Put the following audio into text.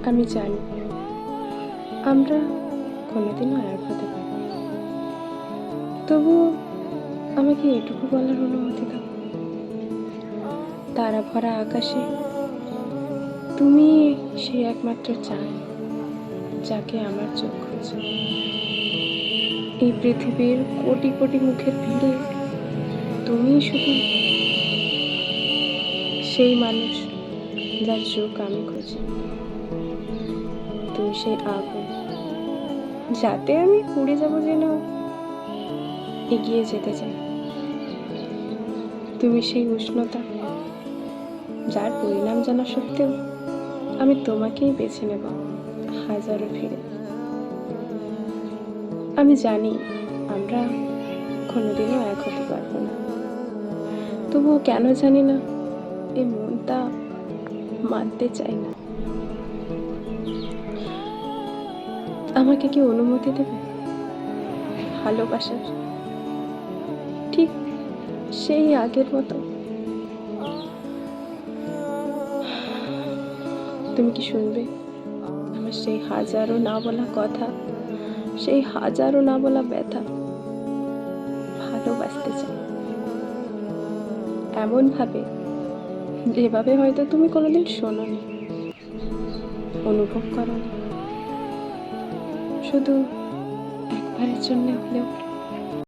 আমি জানি আমরা কোনোদিনও এক হতে পারি, তবুও আমাকে এটুকু বলার অনুমতি দাও। তারা ভরা আকাশে তুমি সেই একমাত্র চাঁদ যাকে আমার চোখ খুঁজে। এই পৃথিবীর কোটি কোটি মুখের ভিড়ে তুমি শুধু সেই মানুষ যার চোখ আমি খুঁজি। তুমি সেই আগুন যাতে আমি পুড়ে যাবো যেন এগিয়ে যেতে চাই। তুমি সেই উষ্ণতা যার পরিণাম জানা সত্ত্বেও আমি তোমাকেই বেছে নেব হাজারো ফিরে। আমি জানি আমরা কোনোদিনও এক হতে পারবো না, তবুও কেন জানি না এই মনটা মানতে চাই না। আমাকে কি অনুমতি দেবে ভালোবাসার, ঠিক সেই আগের মতো? তুমি কি শুনবে আমার সেই হাজারো না বলা কথা, সেই হাজারো না বলা ব্যথা? ভালোবাসতে চাই এমন ভাবে যেভাবে হয়তো তুমি কোনোদিন শোনোনি, অনুভব করোনি, শুধু একবারের জন্য হলেও